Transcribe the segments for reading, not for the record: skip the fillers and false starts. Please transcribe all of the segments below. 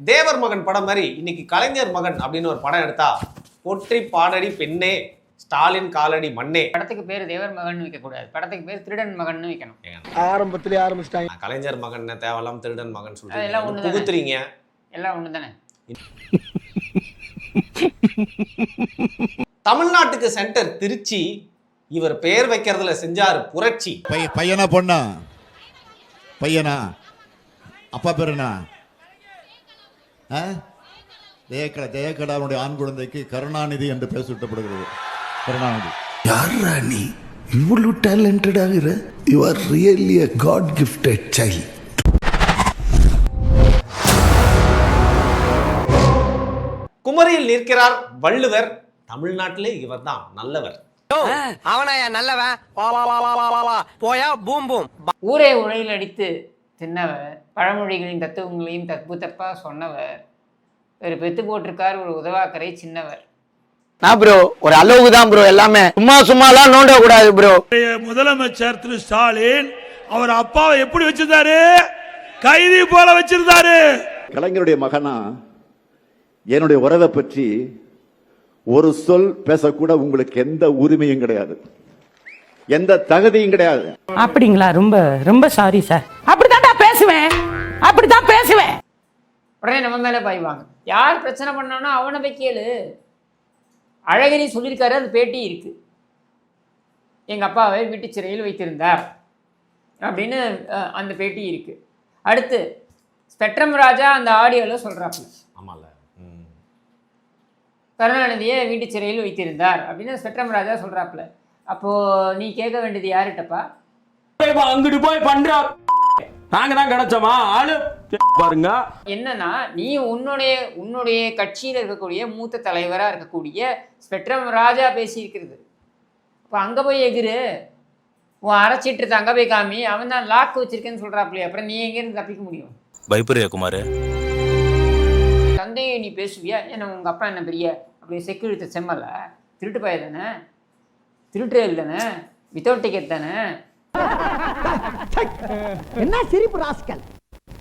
தேவர் மகன் படம் மாதிரி இன்னைக்கு கலைஞர் மகன் அப்படின்னு ஒரு படம் எடுத்தா ஒற்றை பாடடி பெண்ணே ஸ்டாலின் காலடி மண்ணே. படத்துக்கு பேர் தேவர் மகன் வைக்க கூடாது, படத்துக்கு பேர் திருடன் மகன் வைக்கணும். ஆரம்பத்திலே ஆரம்பிச்சிட்டாங்க. கலைஞர் மகன் தேவலாம் திருடன் மகன் எல்லாம் சொல்றீங்க, புகுத்துறீங்க. எல்லாம் ஒண்ணு தானே. தமிழ்நாட்டுக்கு சென்டர் திருச்சி. இவர் பெயர் வைக்கிறதுல செஞ்சாரு புரட்சி. பையனா பொண்ணா? பையனா? அப்பா பேர் என்ன? ஜெயக்கடா அவனுடைய ஆண் குழந்தைக்கு கருணாநிதி என்று பெயர் சூட்டப்படுகிறது. கருணாநிதி. யாரா நீ இவ்வளவு டேலண்டட் ஆகிற? You are really a god gifted child. குமரியில் நிற்கிறார் வள்ளுவர். தமிழ்நாட்டிலே இவர் தான் நல்லவர். அவனையா நல்லவன்? போயா பூம் பூம். ஊரே உரையில் அடித்து தின்னவர், பழமொழிகளின் தத்துவங்களையும் தப்பு தப்பா சொன்னவர், ஒரு பெத்து போட்டிருக்கார் ஒரு உதவாக்கரை சின்னவர். நான் ப்ரோ ஒரு அளவுக்கு தான் ப்ரோ, எல்லாமே சும்மாலாம் நோண்ட கூடாது ப்ரோ. முதலமைச்சர் திரு ஸ்டாலின் அவர் அப்பாவை எப்படி வச்சிருந்தாரு? கைதி போல வச்சிருந்தாரு. கலைஞருடைய மகனா என்னுடைய உறவை பற்றி ஒரு சொல் பேசக்கூட உங்களுக்கு எந்த உரிமையும் கிடையாது, எந்த தகுதியும் கிடையாது. அப்படிங்களா? ரொம்ப ரொம்ப சாரி சார். அப்படித்தான் பேசுவேன். உடனே நம்ம மேல பாய்வாங்க. யார் பிரச்சனை பண்ணானோ அவனை போய் கேளு. அழகிரி சொல்லியிருக்காரு, அது பேட்டி இருக்கு. எங்க அப்பாவை வீட்டு சிறையில் வைத்திருந்தார் அப்படின்னு அந்த பேட்டி இருக்கு. அடுத்து ஸ்பெக்ட்ரம் ராஜா அந்த ஆடியோல சொல்றாப்புல, ஆமால, கருணாநிதியை வீட்டு சிறையில் வைத்திருந்தார் அப்படின்னு ஸ்பெக்ட்ரம் ராஜா சொல்றாப்புல. அப்போ நீ கேட்க வேண்டியது யாருட்டப்பா? அங்கிட்டு போய் பண்றா, நாங்க தான் கிடைச்சோமா ஆளு பாருங்க. என்னன்னா, நீ உன்னுடைய கட்சியில் இருக்கக்கூடிய மூத்த தலைவராக இருக்கக்கூடிய ஸ்பெக்ட்ரம் ராஜா பேசியிருக்கிறது. இப்போ அங்கே போய் எகிரு, உன் அரைச்சிட்டு அங்கே போய் காமி, அவன் தான் லாக் வச்சிருக்கேன்னு சொல்றாப்புலையே, அப்புறம் நீ எங்கேருந்து தப்பிக்க முடியும்? பயப்படுறியா குமார்? தந்தையை நீ பேசுவியா? ஏன்னா உங்க அப்பா என்ன பெரிய அப்படி செக்யூரிட்டி செம்மல திருட்டு பாய தானே, திருட்டுறேல் தானே, வித்தவுட் டிக்கெட் தானே. என்ன சிரிப்பு ராஸ்கல்,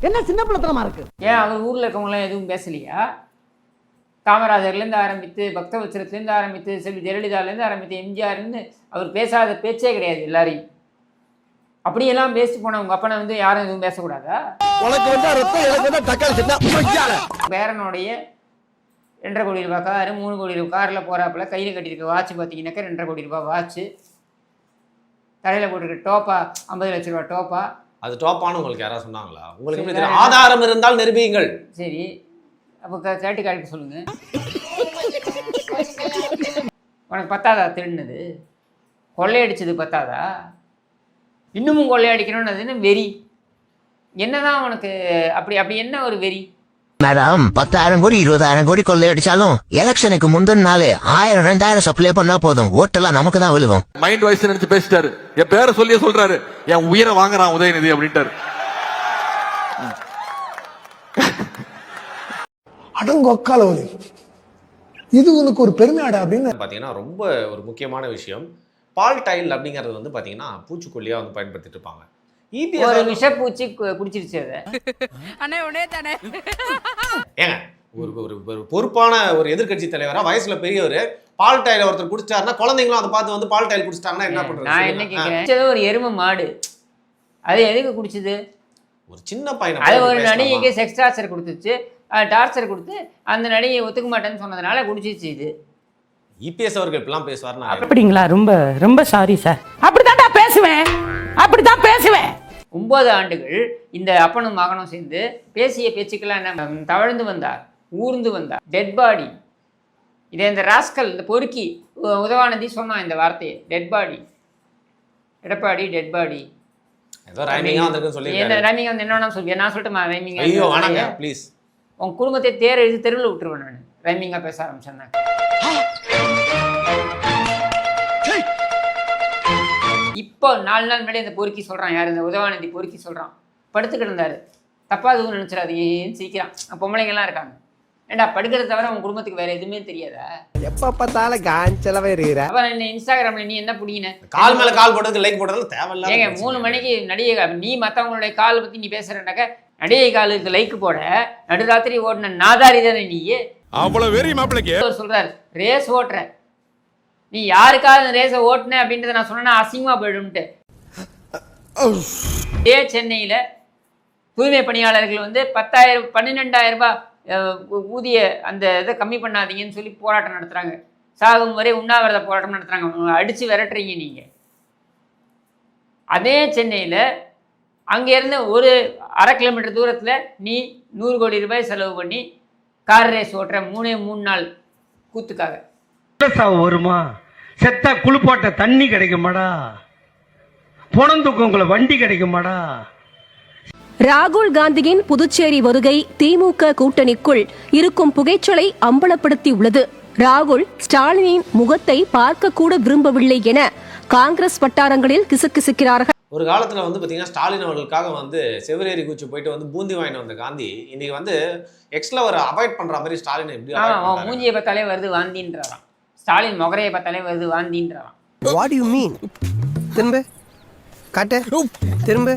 என்ன சின்ன பிள்ளைத்தனமா இருக்கு. ஏன் அவர் ஊர்ல இருக்கவங்களாம் எதுவும் பேசலையா? காமராஜர்லேருந்து ஆரம்பித்து, பக்தவச்சரத்துலேருந்து ஆரம்பித்து, செல்வி ஜெயலலிதாலேருந்து ஆரம்பித்து, எம்ஜிஆர்னு அவர் பேசாத பேச்சே கிடையாது எல்லாரையும். அப்படியெல்லாம் பேசிட்டு போன உங்க அப்பனை வந்து யாரும் எதுவும் பேசக்கூடாதா? பேரனுடைய 2.5 கோடி ரூபாய் காரு, 3 கோடி ரூபாய் காரில் போறாப்புல, கையில் கட்டியிருக்க வாட்ச் பார்த்தீங்கன்னாக்கா 2.5 கோடி ரூபாய் வாட்ச்சு, தலையில் போட்டிருக்க டோப்பா 50 லட்ச ரூபா டோப்பா. அது டோப்பான்னு உங்களுக்கு யாராவது சொன்னாங்களா? உங்களுக்கு ஆதாரம் இருந்தால் நிரூபியுங்கள். சரி, அப்போ கேட்டு காட்டி சொல்லுங்க. உனக்கு பத்தாதா திருடினது? கொள்ளையடிச்சது பத்தாதா? இன்னமும் கொள்ளையடிக்கணும்னு வெறி என்னதான் உனக்கு? அப்படி என்ன ஒரு வெறி? மேடம் 10,000 கோடி 20,000 கோடி கொள்ளையடிச்சாலும் எலெக்ஷனுக்கு முந்தின நாள் 1000 2000 சப்ளை பண்ணா போதும், ஓட்டெல்லாம் நமக்கு தான் விழுவும். மைண்ட் வாய்ஸ் நினைச்சு பேசிட்டாரு, என் பேரை சொல்லியே சொல்றாரு, என் உயிரை வாங்குறான் உதயநிதி அப்படின்ட்டாரு. அடங்கொக்காலவலி, இது உனக்கு ஒரு பெருமையாடா அப்படின்னு பாத்தீங்கன்னா ரொம்ப ஒரு முக்கியமான விஷயம். பால் டைல் அப்படிங்கிறது வந்து பாத்தீங்கன்னா பூச்சிக்கொல்லியா வந்து பயன்படுத்திட்டு இருப்பாங்க. ஒரு விஷப்பூச்சி குடிச்சிருச்சு அதை. ஏங்க ஒரு பொறுப்பான ஒரு எதிர்கட்சி தலைவரா, வயசுல பெரியவர், பால் டைல ஒருத்தர் குடிச்சிட்டாருன்னா குழந்தைங்களும் அதை பார்த்து வந்து பால் டைல் குடிச்சிட்டாங்கன்னா என்ன பண்றது? நான் என்ன கேட்கிறேன், ஒரு எருமை மாடு அது எதுக்கு குடிச்சது? ஒரு சின்ன பையன் அது ஒரு நடிகைக்கு செக்ஸ் டார்ச்சர் கொடுத்துச்சு, டார்ச்சர் கொடுத்து அந்த நடிகை ஒத்துக்க மாட்டேன்னு சொன்னதுனால குடிச்சிச்சு. இது இபிஎஸ் அவர்கள் இப்பெல்லாம் பேசுவார்னா? அப்படிங்களா? ரொம்ப ரொம்ப சாரி சார். அப்படித்தான் பேசுவேன். 9 ஆண்டுகள் இந்த அப்பனும் மகனும் சேர்ந்து பேசிய பேச்சுக்கெல்லாம் என்ன தவழ்ந்து வந்தார், ஊர்ந்து வந்தார். டெட் பாடி, இதை இந்த ராஸ்கல், இந்த பொறுக்கி உதவாநிதி சொன்னான் இந்த வார்த்தையை, dead body, Edappadi dead body. ஏதோ ரைமிங்கா வந்திருக்குன்னு சொல்லி என்ன ரைமிங்கா வந்து என்ன வேணாலும் சொல்லுவேன். நான் சொல்லட்டுமா ரைமிங்கா? ஐயோ வேணாங்க ப்ளீஸ். உன் குடும்பத்தை தேர் எழுதி தெருவில் விட்டுருவேன் நான் ரைமிங்கா பேச ஆரம்பிச்சேன்னா. இப்போ 4 நாள் முன்னாடி இந்த பொறுக்கி சொல்றான், யார் இந்த உதவாநிதி பொறுக்கி சொல்றான், படுத்துக்கிட்டு இருந்தாரு, தப்பா எதுவும் நினைச்சிடாது, ஏன்னு சீக்கிரம் பொம்பளைங்கெல்லாம் இருக்காங்க. ஏண்டா படுக்கிறத தவிர உன் குடும்பத்துக்கு வேற எதுவுமே தெரியாதா? எப்ப பார்த்தாலும் காஞ்சலவே இருக்கிற. அப்ப இன்ஸ்டாகிராம்ல நீ என்ன புடின? கால் மேல கால் போடுறதுக்கு லைக் போடுறதுல தேவையில்ல. ஏங்க 3 மணிக்கு நடிகை நீ மத்தவங்களுடைய கால் பத்தி நீ பேசுறேன்னாக்க நடிகை காலுக்கு லைக் போட நடுராத்திரி ஓடின நாதாரி தானே நீ. அவ்வளவு வெறி மாப்பிளைக்கு அவர் சொல்றாரு ரேஸ் ஓட்டுற, நீ யாருக்காவது ரேஸை ஓட்டுன அப்படின்றத நான் சொன்னா அசிங்கமா போயிடும்ட்டு. இதே சென்னையில் தூய்மை பணியாளர்கள் வந்து 10,000 12,000 ரூபாய் ஊதிய அந்த இதை கம்மி பண்ணாதீங்கன்னு சொல்லி போராட்டம் நடத்துகிறாங்க. சாகும் வரை உண்ணாவிரத போராட்டம் நடத்துகிறாங்க. அடித்து விரட்டுறீங்க நீங்கள். அதே சென்னையில் அங்கேருந்து ஒரு 1/2 கிலோமீட்டர் தூரத்தில் நீ 100 கோடி ரூபாய் செலவு பண்ணி கார் ரேஸ் ஓட்டுற 3 நாள் கூத்துக்காக. வருமா செத்தா குளிப்பாட்ட தண்ணி கிடைக்குமாடா, புணந்துக்கவங்களை வண்டி கிடைக்குமாடா. ராகுல் காந்தியின் புதுச்சேரி வருகை திமுக கூட்டணிக்குள் இருக்கும் புகைச்சலை அம்பலப்படுத்தி உள்ளது. ராகுல் ஸ்டாலினின் முகத்தை பார்க்க கூட விரும்பவில்லை என காங்கிரஸ் வட்டாரங்களில் கிசுகிசுக்கிறார்கள். ஒரு காலத்துல வந்து பாத்தீங்கன்னா ஸ்டாலின் அவர்களுக்காக வந்து செவரேரி குச்சி போயிட்டு வந்து பூந்தி வாங்கிட்டு வந்த காந்தி இன்னைக்கு வந்து எக்ஸ்ல ஒரு அவாய்ட் பண்ற மாதிரி ஸ்டாலின் எப்படி மூஞ்சியை பார்த்தாலே வருது வாந்தின்றாராம். ஸ்டாலின் முகரையை பார்த்தாலே வருது வாந்தின்றாராம். What you mean? திரும்ப காட்டு திரும்ப.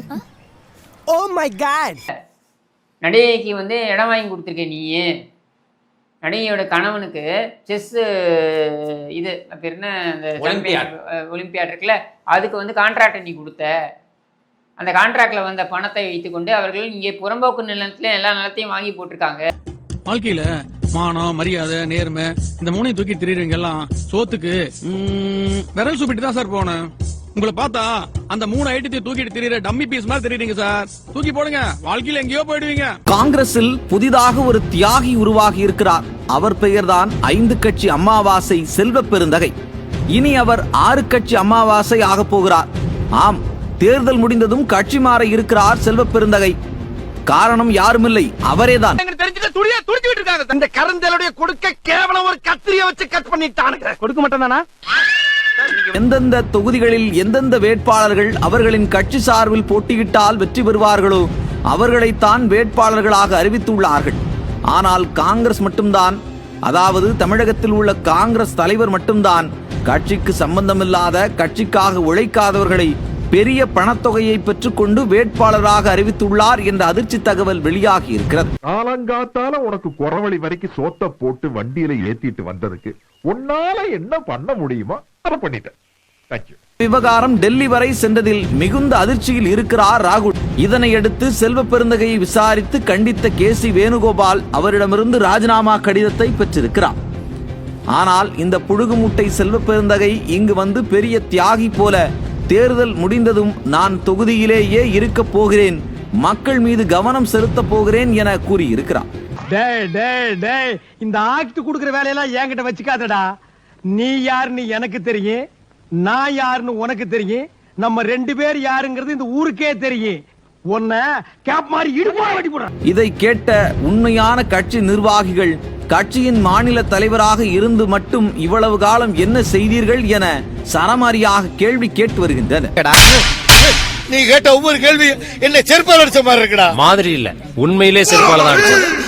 Oh my God. நடிகைக்கு வந்து இடம் வாங்கி கொடுத்துருக்க நீ. நடிகையோட கணவனுக்கு செஸ் இது பேர் என்ன, அந்த ஒலிம்பியாட் இருக்குல்ல, அதுக்கு வந்து கான்ட்ராக்டை நீ கொடுத்த. அந்த கான்ட்ராக்டில் வந்த பணத்தை வைத்துக்கொண்டு அவர்கள் இங்கே புறம்போக்கு நிலத்துல எல்லா நிலத்தையும் வாங்கி போட்டிருக்காங்க. வாழ்க்கையில மானம், மரியாதை, நேர்மை இந்த 3ஐயும் தூக்கி திரியுறீங்க எல்லாம் சோத்துக்கு விரல் சுப்பிட்டு தான் சார் போனேன். உங்களை பார்த்தா அந்த 3 ஐட்டத்தை தூக்கிட்டு திரியுற டம்மி பீஸ் மாதிரி தெரியுறீங்க சார். தூக்கி போடுங்க, வாழ்க்கையில எங்கேயோ போயிடுவீங்க. காங்கிரஸில் புதிதாக ஒரு தியாகி உருவாகி இருக்கிறார். அவர் பெயர்தான் 5 கட்சி அமாவாசை செல்வ பெருந்தகை. இனி அவர் 6 கட்சி அமாவாசை ஆக போகிறார். ஆம், தேர்தல் முடிந்ததும் கட்சி மாற இருக்கிறார் செல்வ பெருந்தகை. காரணம் யாருமில்லை, அவரேதான். இந்த கரந்தலுடைய கொடுக்க கேவலம் ஒரு கத்திரிய வச்சு கட் பண்ணிட்டானுங்க. கொடுக்க மாட்டேனா? எந்தெந்த தொகுதிகளில் எந்தெந்த வேட்பாளர்கள் அவர்களின் கட்சி சார்பில் போட்டியிட்டால் வெற்றி பெறுவார்களோ அவர்களைத்தான் வேட்பாளர்களாக அறிவித்துள்ளார்கள். ஆனால் காங்கிரஸ் மட்டும்தான், அதாவது தமிழகத்தில் உள்ள காங்கிரஸ் தலைவர் மட்டும்தான் கட்சிக்கு சம்பந்தமில்லாத, கட்சிக்காக உழைக்காதவர்களை பெரிய பணத்தொகையை பெற்றுக்கொண்டு வேட்பாளராக அறிவித்துள்ளார் என்ற அதிர்ச்சி தகவல் வெளியாகி இருக்கிறது. காலங்காத்தால உனக்கு குறவழி வரைக்கும் சோத்த போட்டு வண்டியில ஏத்திட்டு வந்ததுக்கு உன்னால என்ன பண்ண முடியுமோ அதை பண்ணிட்டேன். விவகாரம் டெல்லி வரை சென்றதில் மிகுந்த அதிர்ச்சியில் இருக்கிறார் ராகுல். இதனையடுத்து செல்வ பெருந்தகையை விசாரித்து கண்டித்த KC வேணுகோபால் அவரிடமிருந்து ராஜினாமா கடிதத்தை பெற்றிருக்கிறார். ஆனால் இந்த புழுகு மூட்டை செல்வ பெருந்தகை இங்கு வந்து பெரிய தியாகி போல தேர்தல் முடிந்ததும் நான் தொகுதியிலேயே இருக்க போகிறேன், மக்கள் மீது கவனம் செலுத்த போகிறேன் என கூறியிருக்கிறார். இந்த ஆக்ட் குடுக்கிற வேலையெல்லாம் என்கிட்ட வச்சுக்காதடா. நீ யாருன்னு எனக்கு தெரியும், நான் யாருன்னு உனக்கு தெரியும், நம்ம 2 பேர் யாருங்கிறது இந்த ஊருக்கே தெரியும். இதை கேட்ட உண்மையான கட்சி நிர்வாகிகள் கட்சியின் மாநில தலைவராக இருந்து மட்டும் இவ்வளவு காலம் என்ன செய்தீர்கள் என சரமாரியாக கேள்வி கேட்டு வருகின்றனர். நீ கேட்ட ஒவ்வொரு கேள்வி என்ன செருப்பால் அடிச்ச மாதிரி இருக்குடா. மாதிரி இல்ல, உண்மையிலே செருப்பால தான் அடிச்சது.